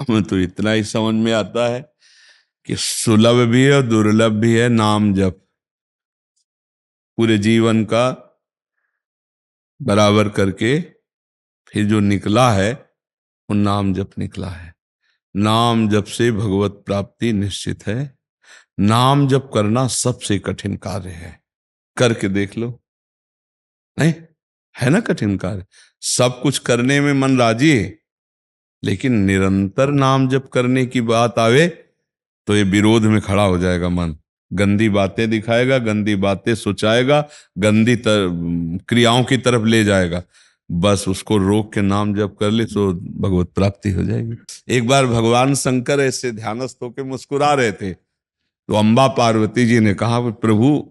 हमें तो इतना ही समझ में आता है कि सुलभ भी है और दुर्लभ भी है नाम जप। पूरे जीवन का बराबर करके फिर जो निकला है वो नाम जप निकला है। नाम जप से भगवत प्राप्ति निश्चित है। नाम जप करना सबसे कठिन कार्य है। करके देख लो, नहीं है ना कठिन कार्य। सब कुछ करने में मन राजी है, लेकिन निरंतर नाम जप करने की बात आवे तो ये विरोध में खड़ा हो जाएगा मन। गंदी बातें दिखाएगा, गंदी बातें सोचाएगा, गंदी क्रियाओं की तरफ ले जाएगा। बस उसको रोक के नाम जप कर ले तो भगवत प्राप्ति हो जाएगी। एक बार भगवान शंकर ऐसे ध्यानस्थ होकर मुस्कुरा रहे थे, तो अम्बा पार्वती जी ने कहा, प्रभु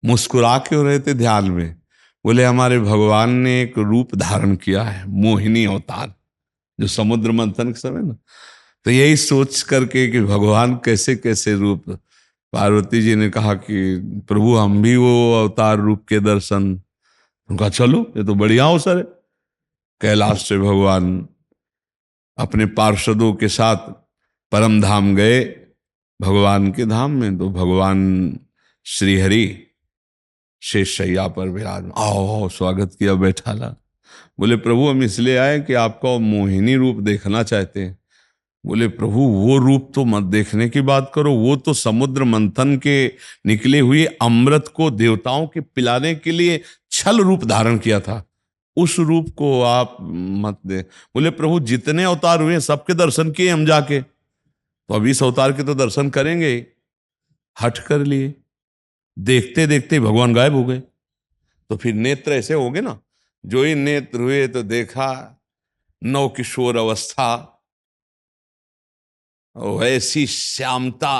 मुस्कुरा क्यों रहे थे ध्यान में? बोले हमारे भगवान ने एक रूप धारण किया है, मोहिनी अवतार, जो समुद्र मंथन के समय ना, तो यही सोच करके कि भगवान कैसे कैसे रूप। पार्वती जी ने कहा कि प्रभु हम भी वो अवतार रूप के दर्शन। उनका चलो ये तो बढ़िया अवसर है। कैलाश से भगवान अपने पार्षदों के साथ परम धाम गए, भगवान के धाम में। तो भगवान श्रीहरि शेष शैया पर विराज, आओ आओ स्वागत किया, बैठा ला। बोले प्रभु हम इसलिए आए कि आपका मोहिनी रूप देखना चाहते हैं। बोले प्रभु वो रूप तो मत देखने की बात करो, वो तो समुद्र मंथन के निकले हुए अमृत को देवताओं के पिलाने के लिए छल रूप धारण किया था, उस रूप को आप मत दे। बोले प्रभु जितने अवतार हुए सबके दर्शन किए हम जाके, तो अब इस अवतार के तो दर्शन करेंगे। हट कर लिए, देखते देखते भगवान गायब हो गए। तो फिर नेत्र ऐसे हो गए ना, जो ही नेत्र हुए तो देखा नव किशोर अवस्था, वैसी श्यामता,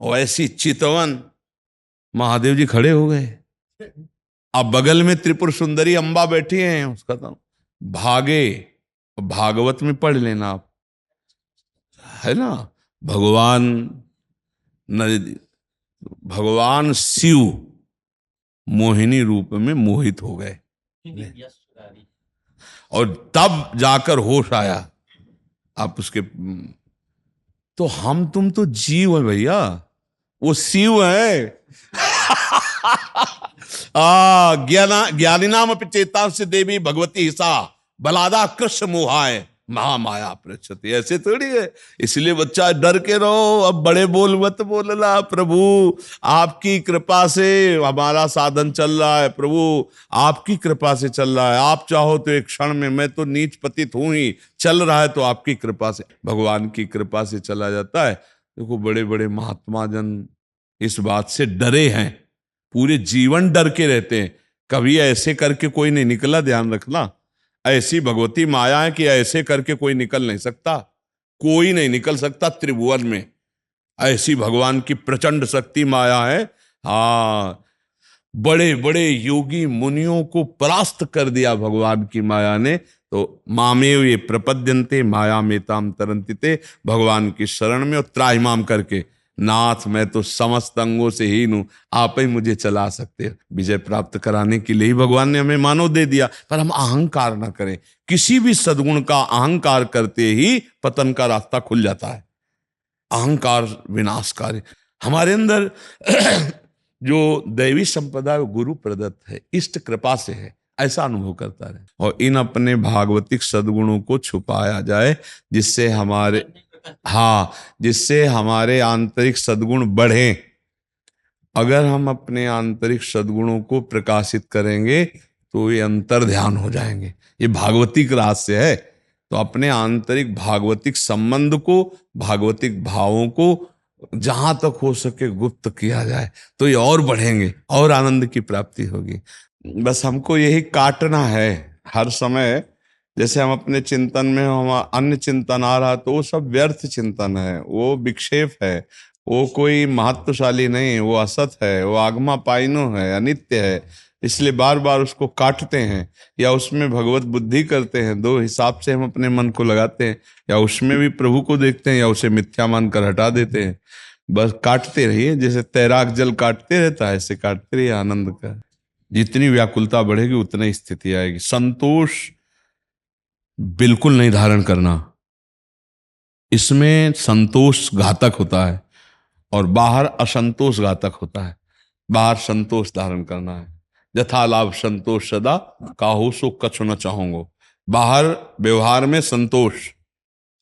वैसी चितवन, महादेव जी खड़े हो गए। अब बगल में त्रिपुर सुंदरी अम्बा बैठी हैं, उसका तो भागे। भागवत में पढ़ लेना आप, है ना, भगवान भगवान शिव मोहिनी रूप में मोहित हो गए, और तब जाकर होश आया। आप उसके, तो हम तुम तो जीव है भैया, वो शिव है। ज्ञानी नाम अपि चेता से देवी भगवती हिसा बलादा कृष्ण मोहाय महामाया प्रचति। ऐसे थोड़ी है। इसलिए बच्चा डर के रहो, अब बड़े बोल मत बोलना। प्रभु आपकी कृपा से हमारा साधन चल रहा है, प्रभु आपकी कृपा से चल रहा है। आप चाहो तो एक क्षण में, मैं तो नीच पतित हूं ही, चल रहा है तो आपकी कृपा से, भगवान की कृपा से चला जाता है। देखो बड़े बड़े महात्मा जन इस बात से डरे हैं, पूरे जीवन डर के रहते हैं। कभी ऐसे करके कोई नहीं निकला, ध्यान रखना। ऐसी भगवती माया है कि ऐसे करके कोई निकल नहीं सकता, कोई नहीं निकल सकता त्रिभुवन में। ऐसी भगवान की प्रचंड शक्ति माया है। हाँ, बड़े बड़े योगी मुनियों को परास्त कर दिया भगवान की माया ने। तो मामेव ये प्रपद्यन्ते माया मेताम तरन्तिते, भगवान की शरण में और त्राहिमाम करके, नाथ मैं तो समस्त अंगों से हीन हूं, आप ही मुझे चला सकते हो। विजय प्राप्त कराने के लिए ही भगवान ने हमें मानव दे दिया। पर हम अहंकार ना करें, किसी भी सद्गुण का अहंकार करते ही पतन का रास्ता खुल जाता है। अहंकार विनाशकारी। हमारे अंदर जो दैवी संपदा है गुरु प्रदत्त है, इष्ट कृपा से है, ऐसा अनुभव करता रहे। और इन अपने भागवतिक सद्गुणों को छुपाया जाए, जिससे हमारे, हाँ, जिससे हमारे आंतरिक सद्गुण बढ़े। अगर हम अपने आंतरिक सद्गुणों को प्रकाशित करेंगे तो ये अंतर ध्यान हो जाएंगे। ये भागवतिक रहस्य है। तो अपने आंतरिक भागवतिक संबंध को, भागवतिक भावों को जहां तक हो सके गुप्त किया जाए तो ये और बढ़ेंगे और आनंद की प्राप्ति होगी। बस हमको यही काटना है हर समय। जैसे हम अपने चिंतन में हम अन्य चिंतन आ रहा, तो वो सब व्यर्थ चिंतन है, वो विक्षेप है, वो कोई महत्वशाली नहीं, वो असत है, वो आगमा पाइनो है, अनित्य है। इसलिए बार बार उसको काटते हैं, या उसमें भगवत बुद्धि करते हैं। दो हिसाब से हम अपने मन को लगाते हैं, या उसमें भी प्रभु को देखते हैं, या उसे मिथ्या मानकर हटा देते हैं। बस काटते रहिए, जैसे तैराक जल काटते रहता है, ऐसे काटते रहिए आनंद का। जितनी व्याकुलता बढ़ेगी उतनी स्थिति आएगी। संतोष बिल्कुल नहीं धारण करना, इसमें संतोष घातक होता है और बाहर असंतोष घातक होता है। बाहर संतोष धारण करना है, यथा लाभ संतोष सदा, काहू सो कछु न चाहूंगो। बाहर व्यवहार में संतोष,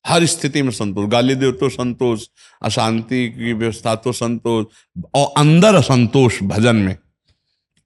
हर स्थिति में संतोष, गाली दो तो संतोष, अशांति की व्यवस्था तो संतोष, और अंदर असंतोष भजन में,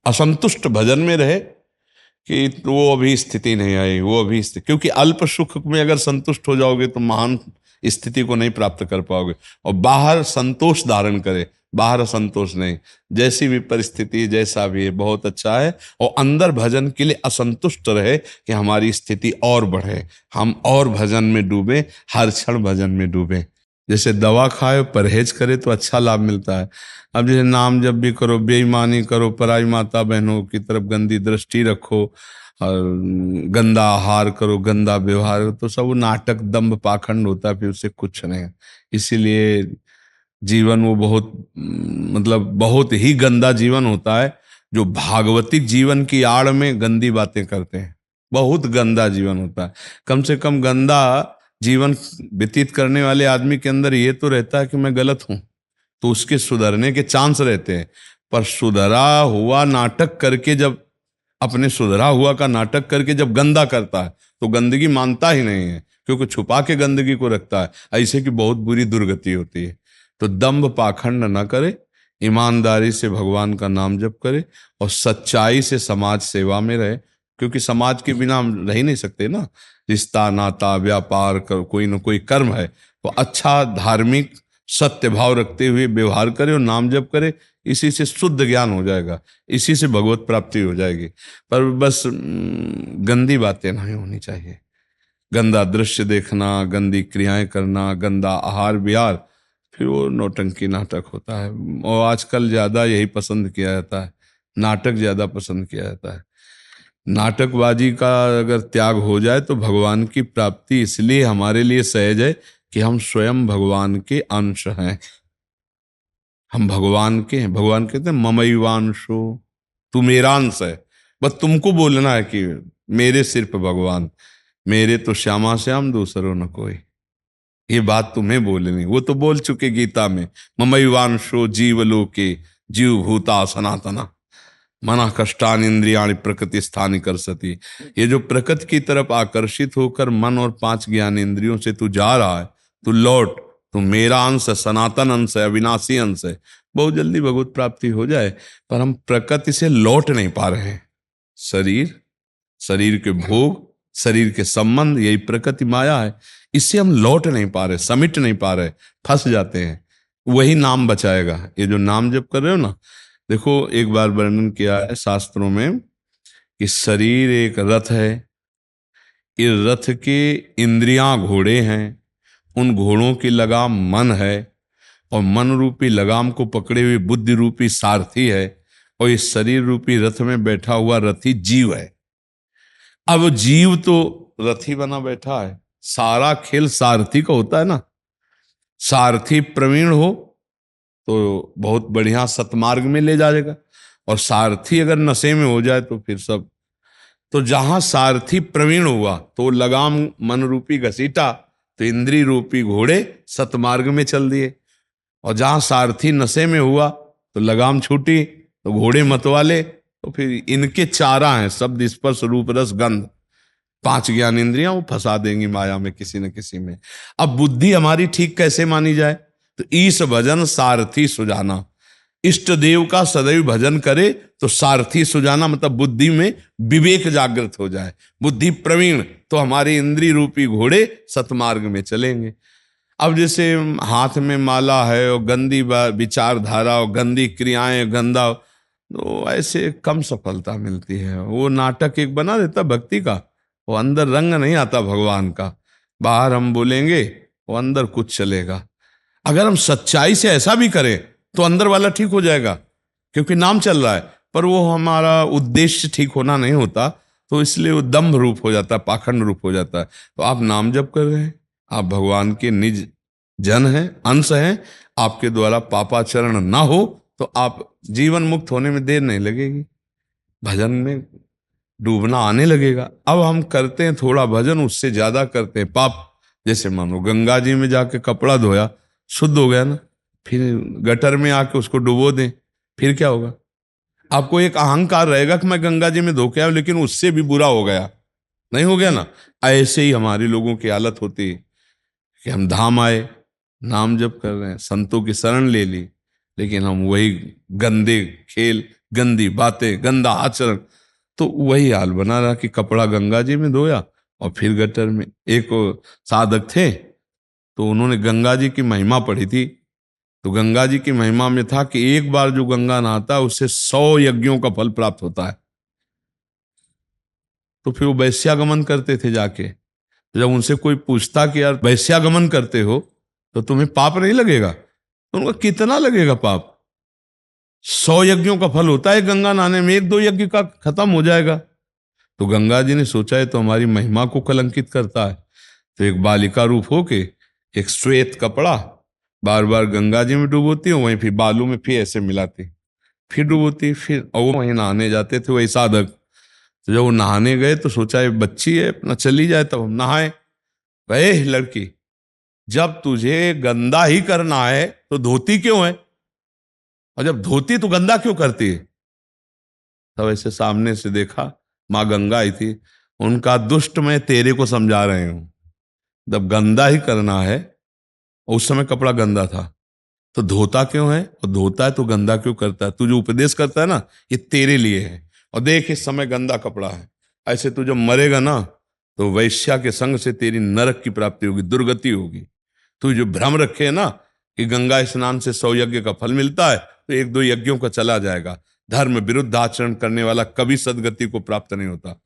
असंतुष्ट भजन में रहे कि वो अभी स्थिति नहीं आई, वो अभी स्थिति, क्योंकि अल्प सुख में अगर संतुष्ट हो जाओगे तो महान स्थिति को नहीं प्राप्त कर पाओगे। और बाहर संतोष धारण करे, बाहर असंतोष नहीं, जैसी भी परिस्थिति जैसा भी है बहुत अच्छा है। और अंदर भजन के लिए असंतुष्ट रहे कि हमारी स्थिति और बढ़े, हम और भजन में डूबे, हर क्षण भजन में डूबे। जैसे दवा खाए परहेज करे तो अच्छा लाभ मिलता है। अब जैसे नाम जब भी करो, बेईमानी करो, पराई माता बहनों की तरफ गंदी दृष्टि रखो और गंदा आहार करो, गंदा व्यवहार करो, तो सब वो नाटक दंभ पाखंड होता है, फिर उससे कुछ नहीं। इसीलिए जीवन वो बहुत मतलब बहुत ही गंदा जीवन होता है जो भागवतिक जीवन की आड़ में गंदी बातें करते हैं। बहुत गंदा जीवन होता है। कम से कम गंदा जीवन व्यतीत करने वाले आदमी के अंदर ये तो रहता है कि मैं गलत हूं, तो उसके सुधरने के चांस रहते हैं। पर सुधरा हुआ नाटक करके जब, अपने सुधरा हुआ का नाटक करके जब गंदा करता है तो गंदगी मानता ही नहीं है, क्योंकि छुपा के गंदगी को रखता है। ऐसे की बहुत बुरी दुर्गति होती है। तो दंभ पाखंड न करे, ईमानदारी से भगवान का नाम जप करे और सच्चाई से समाज सेवा में रहे, क्योंकि समाज के बिना हम रह ही नहीं सकते ना। रिश्ता नाता व्यापार कर कोई ना कोई कर्म है, तो अच्छा धार्मिक सत्य भाव रखते हुए व्यवहार करे और नाम जप करे। इसी से शुद्ध ज्ञान हो जाएगा, इसी से भगवत प्राप्ति हो जाएगी। पर बस गंदी बातें नहीं होनी चाहिए। गंदा दृश्य देखना, गंदी क्रियाएं करना, गंदा आहार विहार, फिर वो नौटंकी नाटक होता है। और आजकल ज्यादा यही पसंद किया जाता है, नाटक ज्यादा पसंद किया जाता है। नाटकबाजी का अगर त्याग हो जाए तो भगवान की प्राप्ति इसलिए हमारे लिए सहज है कि हम स्वयं भगवान के अंश हैं। हम भगवान के हैं। भगवान कहते हैं ममैवांशो, तू मेरा अंश है। बस तुमको बोलना है कि मेरे सिर पे भगवान, मेरे तो श्यामा श्याम दूसरों न कोई। ये बात तुम्हें बोलनी, वो तो बोल चुके गीता में, ममैवांशो जीवलोके जीव भूता सनातना मना कष्टान इंद्रियाणि प्रकृति स्थानी कर सती। ये जो प्रकृति की तरफ आकर्षित होकर मन और 5 ज्ञान इंद्रियों से तू जा रहा है, तू लौट, तू मेरा अंश है, सनातन अंश है, अविनाशी अंश है। बहुत जल्दी भगवत प्राप्ति हो जाए, पर हम प्रकृति से लौट नहीं पा रहे हैं। शरीर, शरीर के भोग, शरीर के संबंध, यही प्रकृति माया है। इससे हम लौट नहीं पा रहे, समिट नहीं पा रहे, फंस जाते हैं। वही नाम बचाएगा। ये जो नाम जप कर रहे हो ना, देखो एक बार वर्णन किया है शास्त्रों में कि शरीर एक रथ है, इस रथ के इंद्रियां घोड़े हैं, उन घोड़ों की लगाम मन है, और मन रूपी लगाम को पकड़े हुए बुद्धि रूपी सारथी है, और इस शरीर रूपी रथ में बैठा हुआ रथी जीव है। अब जीव तो रथी बना बैठा है, सारा खेल सारथी का होता है ना। सारथी प्रवीण हो तो बहुत बढ़िया सतमार्ग में ले जाएगा, और सारथी अगर नशे में हो जाए तो फिर सब। तो जहां सारथी प्रवीण हुआ तो लगाम मन रूपी घसीटा, तो इंद्री रूपी घोड़े सतमार्ग में चल दिए। और जहां सारथी नशे में हुआ तो लगाम छूटी, तो घोड़े मतवाले, तो फिर इनके चारा हैं शब्द स्पर्श रूप रस गंध, 5 ज्ञान इंद्रियां, वो फंसा देंगी माया में किसी न किसी में। अब बुद्धि हमारी ठीक कैसे मानी जाए? तो ईश भजन सारथी सुजाना, इष्ट देव का सदैव भजन करे तो सारथी सुजाना, मतलब बुद्धि में विवेक जागृत हो जाए, बुद्धि प्रवीण, तो हमारे इंद्रिय रूपी घोड़े सतमार्ग में चलेंगे। अब जैसे हाथ में माला है और गंदी विचारधारा और गंदी क्रियाएं, गंदा, तो ऐसे कम सफलता मिलती है। वो नाटक एक बना देता भक्ति का, वो अंदर रंग नहीं आता भगवान का। बाहर हम बोलेंगे, वो अंदर कुछ चलेगा। अगर हम सच्चाई से ऐसा भी करें तो अंदर वाला ठीक हो जाएगा, क्योंकि नाम चल रहा है, पर वो हमारा उद्देश्य ठीक होना नहीं होता, तो इसलिए वो दंभ रूप हो जाता है, पाखंड रूप हो जाता है। तो आप नाम जप कर रहे हैं, आप भगवान के निज जन हैं, अंश हैं, आपके द्वारा पापाचरण ना हो तो आप जीवन मुक्त होने में देर नहीं लगेगी, भजन में डूबना आने लगेगा। अब हम करते हैं थोड़ा भजन, उससे ज्यादा करते हैं पाप, जैसे मानो गंगा जी में जाके कपड़ा धोया, शुद्ध हो गया ना, फिर गटर में आके उसको डुबो दें, फिर क्या होगा? आपको एक अहंकार रहेगा कि मैं गंगा जी में धो के आया, लेकिन उससे भी बुरा हो गया, नहीं हो गया ना? ऐसे ही हमारी लोगों की हालत होती है कि हम धाम आए, नाम जप कर रहे हैं, संतों की शरण ले ली, लेकिन हम वही गंदे खेल, गंदी बातें, गंदा आचरण, तो वही हाल बना रहा कि कपड़ा गंगा जी में धोया और फिर गटर में। एक साधक थे, तो उन्होंने गंगा जी की महिमा पढ़ी थी। तो गंगा जी की महिमा में था कि एक बार जो गंगा नहाता है उससे 100 यज्ञों का फल प्राप्त होता है। तो फिर वो वैश्यागमन करते थे जाके। तो जब उनसे कोई पूछता कि यार वैश्यागमन करते हो तो तुम्हें पाप नहीं लगेगा? तो उनका कितना लगेगा पाप? 100 यज्ञों का फल होता है गंगा नहाने में, एक दो यज्ञ का खत्म हो जाएगा। तो गंगा जी ने सोचा है तो हमारी महिमा को कलंकित करता है, तो एक बालिका रूप होके एक श्वेत कपड़ा बार बार गंगा जी में डुबोती हूँ, वहीं फिर बालू में फिर ऐसे मिलाती, फिर डुबोती, फिर और वो वहीं नहाने जाते थे वही साधक। तो जब वो नहाने गए तो सोचा ये बच्ची है अपना चली जाए, तब हम नहाए। वह लड़की, जब तुझे गंदा ही करना है तो धोती क्यों है? और जब धोती तो गंदा क्यों करती है? तब ऐसे सामने से देखा, माँ गंगा आई थी। उनका दुष्ट मैं तेरे को समझा रहे हूं, जब गंदा ही करना है, और उस समय कपड़ा गंदा था, तो धोता क्यों है? और धोता है तो गंदा क्यों करता है? तू जो उपदेश करता है ना, ये तेरे लिए है। और देख इस समय गंदा कपड़ा है, ऐसे तू जब मरेगा ना तो वैश्या के संग से तेरी नरक की प्राप्ति होगी, दुर्गति होगी। तू जो भ्रम रखे है ना कि गंगा स्नान से 100 यज्ञ का फल मिलता है, तो एक दो यज्ञों का चला जाएगा। धर्म विरुद्ध आचरण करने वाला कभी सदगति को प्राप्त नहीं होता।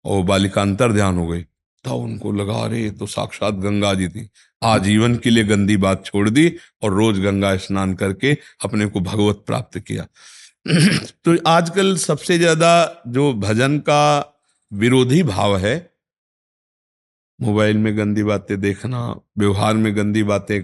और बालिका अंतर ध्यान हो गई, तो उनको लगा अरे ये तो साक्षात गंगा जी थी। आजीवन के लिए गंदी बात छोड़ दी और रोज गंगा स्नान करके अपने को भगवत प्राप्त किया। तो आजकल सबसे ज्यादा जो भजन का विरोधी भाव है, मोबाइल में गंदी बातें देखना, व्यवहार में गंदी बातें,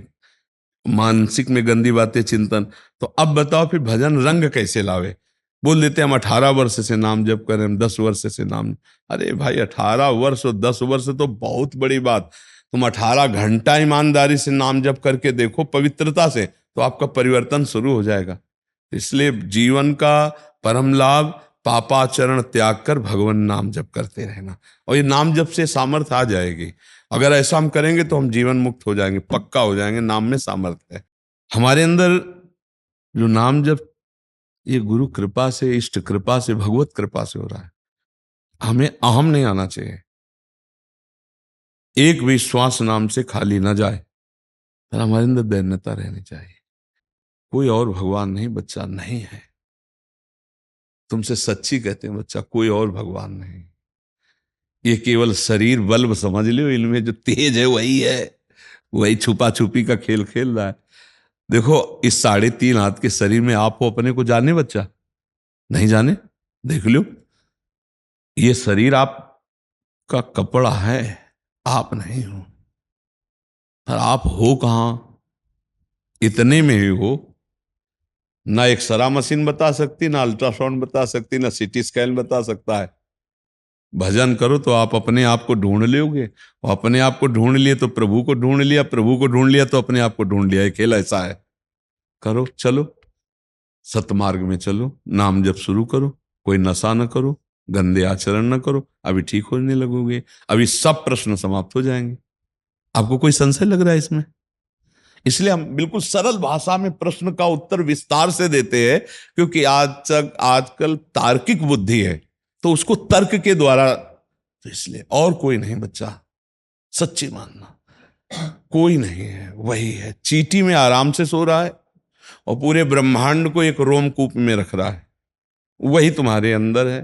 मानसिक में गंदी बातें, चिंतन। तो अब बताओ फिर भजन रंग कैसे लावे? बोल देते हम 18 वर्ष से नाम जप करें, हम 10 वर्ष से नाम। अरे भाई 18 वर्ष और 10 वर्ष तो बहुत बड़ी बात। तुम 18 घंटा ईमानदारी से नाम जप करके देखो, पवित्रता से, तो आपका परिवर्तन शुरू हो जाएगा। इसलिए जीवन का परम लाभ पापाचरण त्याग कर भगवान नाम जप करते रहना, और ये नाम जप से सामर्थ्य आ जाएगी। अगर ऐसा हम करेंगे तो हम जीवन मुक्त हो जाएंगे, पक्का हो जाएंगे। नाम में सामर्थ्य है हमारे अंदर। जो नाम जप ये गुरु कृपा से, इष्ट कृपा से, भगवत कृपा से हो रहा है। हमें अहम नहीं आना चाहिए। एक भी श्वास नाम से खाली ना जाए, पर हमारे अंदर दैन्यता रहनी चाहिए। कोई और भगवान नहीं, बच्चा नहीं है। तुमसे सच्ची कहते हैं बच्चा, कोई और भगवान नहीं। ये केवल शरीर बल्ब समझ लो, इनमें जो तेज है वही है, वही छुपा छुपी का खेल खेल रहा है। देखो इस 3.5 हाथ के शरीर में आप हो, अपने को जाने बच्चा? नहीं जाने? देख लो, ये शरीर आपका कपड़ा है, आप नहीं हो। पर आप हो कहाँ? इतने में ही हो। ना एक्सरा मशीन बता सकती, ना अल्ट्रासाउंड बता सकती, ना सीटी स्कैन बता सकता है। भजन करो तो आप अपने आप को ढूंढ लोगे, और अपने आप को ढूंढ लिए तो प्रभु को ढूंढ लिया, प्रभु को ढूंढ लिया तो अपने आप को ढूंढ लिया। ये खेल ऐसा है। करो, चलो सतमार्ग में चलो, नाम जप शुरू करो, कोई नशा न करो, गंदे आचरण न करो, अभी ठीक होने लगोगे। अभी सब प्रश्न समाप्त हो जाएंगे। आपको कोई संशय लग रहा है इसमें? इसलिए हम बिल्कुल सरल भाषा में प्रश्न का उत्तर विस्तार से देते हैं, क्योंकि आजकल तार्किक बुद्धि है, तो उसको तर्क के द्वारा, तो इसलिए और कोई नहीं बच्चा, सच्ची मानना कोई नहीं है, वही है। चींटी में आराम से सो रहा है और पूरे ब्रह्मांड को एक रोमकूप में रख रहा है, वही तुम्हारे अंदर है।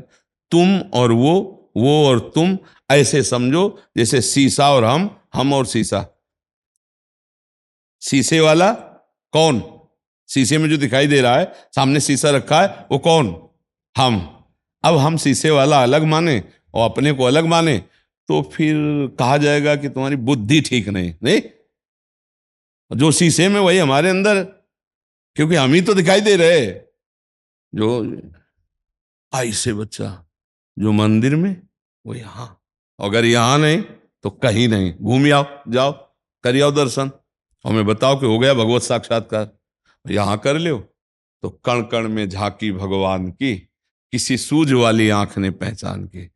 तुम और वो और तुम, ऐसे समझो जैसे शीशा और हम और शीशा। शीशे वाला कौन? शीशे में जो दिखाई दे रहा है, सामने शीशा रखा है, वो कौन? हम। अब हम शीशे वाला अलग माने और अपने को अलग माने, तो फिर कहा जाएगा कि तुम्हारी बुद्धि ठीक नहीं। नहीं, जो शीशे में वही हमारे अंदर, क्योंकि हम ही तो दिखाई दे रहे। जो ऐसे बच्चा, जो मंदिर में वो यहां, अगर यहां नहीं तो कहीं नहीं, घूम आओ, जाओ कर आओ दर्शन, हमें बताओ कि हो गया भगवत साक्षात्कार। यहां कर लो तो कण कण में झांकी भगवान की, किसी सूझ वाली आंख ने पहचान की।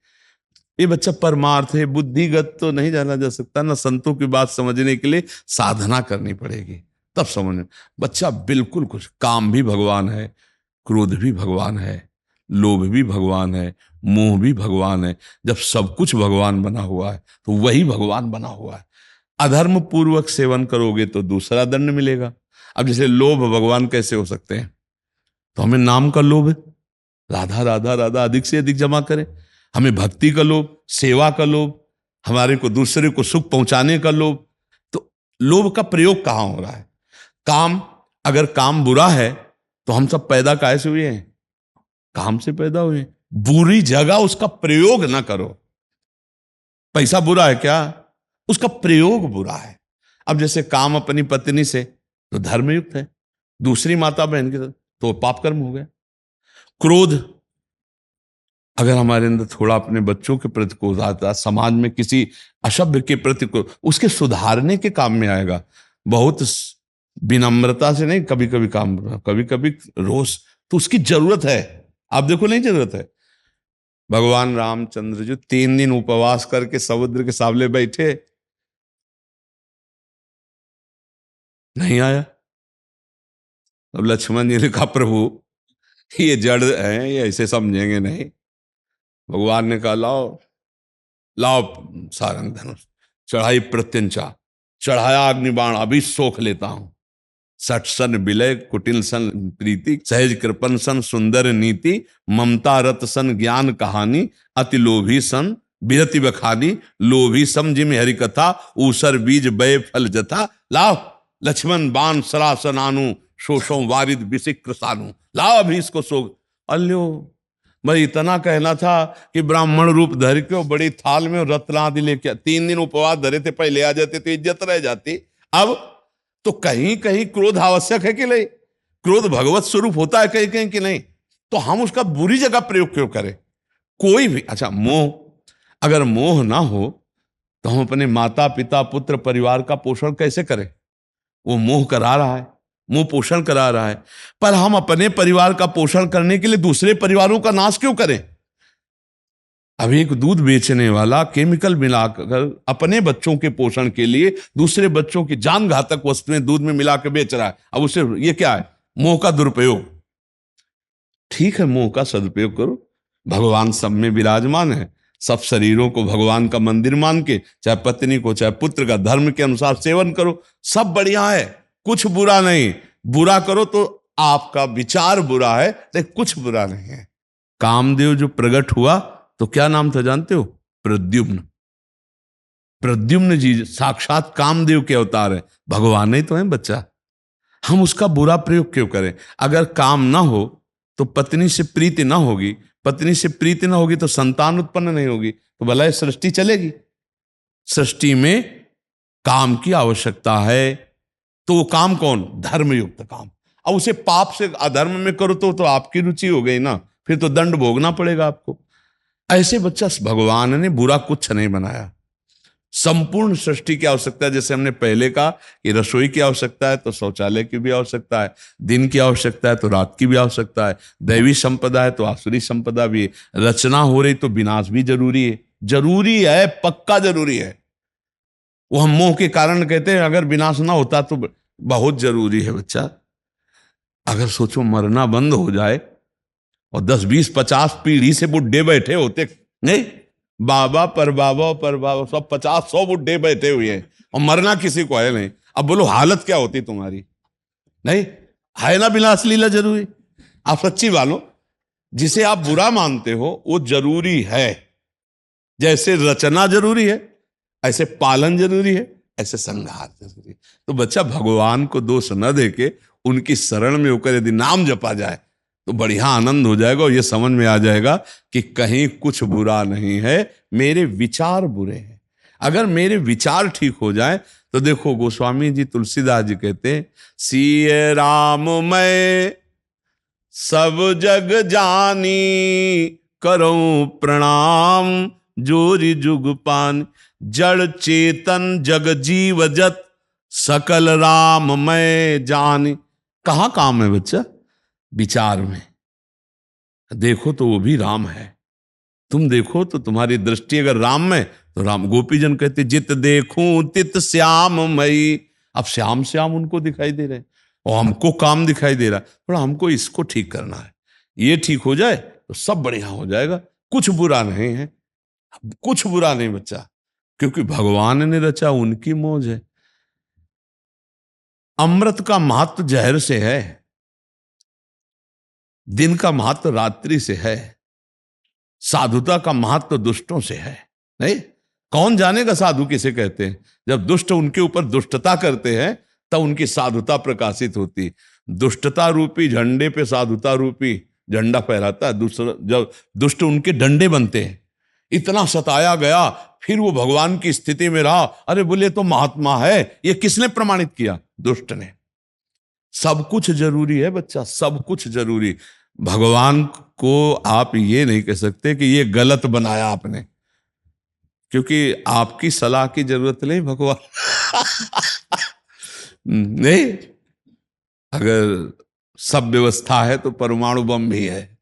ये बच्चा परमार्थ है, बुद्धिगत तो नहीं जाना जा सकता ना, संतों की बात समझने के लिए साधना करनी पड़ेगी तब समझ में। बच्चा बिल्कुल कुछ, काम भी भगवान है, क्रोध भी भगवान है, लोभ भी भगवान है, मोह भी भगवान है। जब सब कुछ भगवान बना हुआ है तो वही भगवान बना हुआ है। अधर्म पूर्वक सेवन करोगे तो दूसरा दंड मिलेगा। अब जैसे लोभ भगवान कैसे हो सकते हैं? तो हमें नाम का लोभ है, राधा राधा राधा अधिक से अधिक जमा करें। हमें भक्ति का लोभ, सेवा का लोभ, हमारे को दूसरे को सुख पहुंचाने का लोभ। तो लोभ का प्रयोग कहां हो रहा है? काम, अगर काम बुरा है तो हम सब पैदा काहे से हुए हैं? काम से पैदा हुए हैं। बुरी जगह उसका प्रयोग ना करो। पैसा बुरा है क्या? उसका प्रयोग बुरा है। अब जैसे काम अपनी पत्नी से तो धर्मयुक्त है, दूसरी माता बहन के साथ तो पाप कर्म हो गया। क्रोध अगर हमारे अंदर थोड़ा अपने बच्चों के प्रति क्रोध आता, समाज में किसी अशभ्य के प्रति क्रोध, उसके सुधारने के काम में आएगा। बहुत विनम्रता से नहीं, कभी कभी काम, कभी कभी रोष, तो उसकी जरूरत है। आप देखो नहीं जरूरत है। भगवान रामचंद्र जी 3 दिन उपवास करके समुद्र के सामने बैठे, नहीं आया। अब लक्ष्मण जी ने कहा प्रभु ये जड़ है, ये ऐसे समझेंगे नहीं। भगवान ने कहा लाओ लाओ सारंग धनुष, चढ़ाई प्रत्यंचा, चढ़ाया अग्निबाण, अभी सोख लेता हूं। सठ सन विलय, कुटिल सन प्रीति, सहज कृपन सन सुंदर नीति, ममता रत सन ज्ञान कहानी, अति लोभी सन विरति बखानी, लोभी सम जिम हरि कथा, ऊसर बीज बय फल जथा। लाओ लक्ष्मण बाण सरासन आनु, शोषो वारिद विशिक्र सानु। लाओ अभी इसको सोख। अल्यो मैं इतना कहना था कि ब्राह्मण रूप धर के बड़ी थाल में रत्ना आदि लेके, 3 दिन उपवास धरे थे, पहले आ जाते तो इज्जत रह जाती। अब तो कहीं कहीं क्रोध आवश्यक है कि नहीं? क्रोध भगवत स्वरूप होता है कहीं कहीं कि नहीं? तो हम उसका बुरी जगह प्रयोग क्यों करें? कोई भी, अच्छा मोह, अगर मोह ना हो तो हम अपने माता पिता पुत्र परिवार का पोषण कैसे करें? वो मोह करा रहा है, मुंह पोषण करा रहा है, पर हम अपने परिवार का पोषण करने के लिए दूसरे परिवारों का नाश क्यों करें? अब एक दूध बेचने वाला केमिकल मिलाकर अपने बच्चों के पोषण के लिए दूसरे बच्चों की जान घातक वस्तुएं दूध में मिला के बेच रहा है। अब उसे, ये क्या है? मोह का दुरुपयोग। ठीक है, मोह का सदुपयोग करो। भगवान सब में विराजमान है, सब शरीरों को भगवान का मंदिर मान के, चाहे पत्नी को चाहे पुत्र का धर्म के अनुसार सेवन करो, सब बढ़िया है, कुछ बुरा नहीं। बुरा करो तो आपका विचार बुरा है, लेकिन कुछ बुरा नहीं है। कामदेव जो प्रकट हुआ तो क्या नाम था जानते हो? प्रद्युम्न। प्रद्युम्न जी साक्षात कामदेव के अवतार है, भगवान ही तो है बच्चा। हम उसका बुरा प्रयोग क्यों करें? अगर काम ना हो तो पत्नी से प्रीति ना होगी, पत्नी से प्रीति ना होगी तो संतान उत्पन्न नहीं होगी, तो भला सृष्टि चलेगी? सृष्टि में काम की आवश्यकता है। तो वो काम कौन? धर्मयुक्त काम। अब उसे पाप से अधर्म में करो तो आपकी रुचि हो गई ना, फिर तो दंड भोगना पड़ेगा आपको। ऐसे बच्चा भगवान ने बुरा कुछ नहीं बनाया। संपूर्ण सृष्टि की आवश्यकता है, जैसे हमने पहले कहा कि रसोई की आवश्यकता है तो शौचालय की भी आवश्यकता है, दिन की आवश्यकता है तो रात की भी आवश्यकता है, दैवी संपदा है तो आसुरी संपदा भी है, रचना हो रही तो विनाश भी जरूरी है। जरूरी है, पक्का जरूरी है। वो हम मोह के कारण कहते हैं, अगर विनाश ना होता तो बहुत जरूरी है बच्चा। अगर सोचो मरना बंद हो जाए और 10-20-50 पीढ़ी से बुढ़े बैठे होते, नहीं बाबा पर बाबा पर बाबा, सब 50-100 बुढ़े बैठे हुए हैं और मरना किसी को है नहीं। अब बोलो हालत क्या होती तुम्हारी? नहीं है ना विनाश लीला जरूरी? आप सच्ची वालो, जिसे आप बुरा मानते हो वो जरूरी है। जैसे रचना जरूरी है, ऐसे पालन जरूरी है, ऐसे संहार जरूरी है। तो बच्चा भगवान को दोष न देके उनकी शरण में होकर यदि नाम जपा जाए तो बढ़िया आनंद हो जाएगा और ये समझ में आ जाएगा कि कहीं कुछ बुरा नहीं है, मेरे विचार बुरे हैं। अगर मेरे विचार ठीक हो जाए तो देखो गोस्वामी जी तुलसीदास जी कहते हैं, सिय राम मैं सब जग जानी, करूं प्रणाम जोरी जुग पान। जड़ चेतन जग जीव जत सकल राम मैं जानी। कहाँ काम है बच्चा? विचार में। देखो तो वो भी राम है, तुम देखो तो तुम्हारी दृष्टि अगर राम में, तो राम। गोपीजन कहते जित देखूं तित श्याम मई। अब श्याम श्याम उनको दिखाई दे रहे और हमको काम दिखाई दे रहा है। थोड़ा हमको इसको ठीक करना है, ये ठीक हो जाए तो सब बढ़िया हो जाएगा। कुछ बुरा नहीं है, कुछ बुरा नहीं बच्चा, क्योंकि भगवान ने रचा, उनकी मौज है। अमृत का महत्व जहर से है, दिन का महत्व रात्रि से है, साधुता का महत्व दुष्टों से है। नहीं, कौन जानेगा साधु किसे कहते हैं? जब दुष्ट उनके ऊपर दुष्टता करते हैं तब उनकी साधुता प्रकाशित होती। दुष्टता रूपी झंडे पे साधुता रूपी झंडा फहराता है दूसरा, जब दुष्ट उनके डंडे बनते हैं। इतना सताया गया, फिर वो भगवान की स्थिति में रहा। अरे बोले तो महात्मा है, ये किसने प्रमाणित किया? दुष्ट ने। सब कुछ जरूरी है बच्चा, सब कुछ जरूरी। भगवान को आप ये नहीं कह सकते कि ये गलत बनाया आपने, क्योंकि आपकी सलाह की जरूरत नहीं भगवान नहीं। अगर सब व्यवस्था है तो परमाणु बम भी है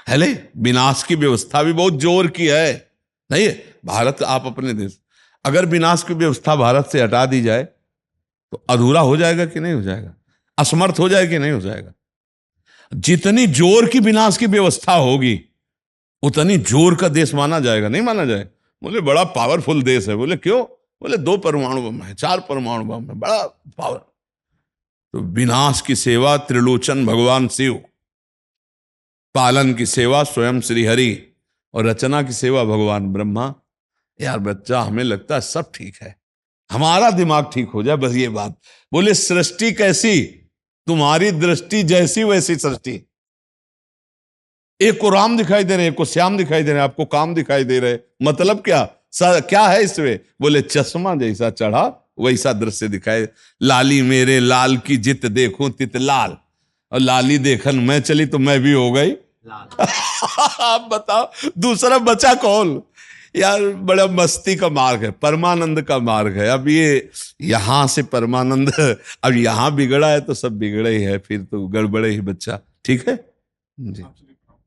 ले? विनाश की व्यवस्था भी बहुत जोर की है। नहीं, भारत, आप अपने देश, अगर विनाश की व्यवस्था भारत से हटा दी जाए तो अधूरा हो जाएगा कि नहीं हो जाएगा? असमर्थ हो जाएगा कि नहीं हो जाएगा? जितनी जोर की विनाश की व्यवस्था होगी उतनी जोर का देश माना जाएगा, नहीं माना जाएगा? बोले बड़ा पावरफुल देश है। बोले क्यों? बोले 2 परमाणु बम है, 4 परमाणु बम है, बड़ा पावर। तो विनाश की सेवा त्रिलोचन भगवान शिव, पालन की सेवा स्वयं श्री हरि, और रचना की सेवा भगवान ब्रह्मा। यार बच्चा, हमें लगता है सब ठीक है, हमारा दिमाग ठीक हो जाए, बस ये बात। बोले सृष्टि कैसी? तुम्हारी दृष्टि जैसी वैसी सृष्टि। एक को राम दिखाई दे रहे, एक को श्याम दिखाई दे रहे, आपको काम दिखाई दे रहे। मतलब क्या? क्या है इसमें? बोले चश्मा जैसा चढ़ा वैसा दृश्य दिखाए। लाली मेरे लाल की जित देखूं तित लाल, और लाली देखन मैं चली तो मैं भी हो गई आप बताओ दूसरा बचा कौन? यार बड़ा मस्ती का मार्ग है, परमानंद का मार्ग है। अब ये यहां से परमानंद, अब यहां बिगड़ा है तो सब बिगड़े ही है, फिर तो गड़बड़े ही बच्चा। ठीक है जी।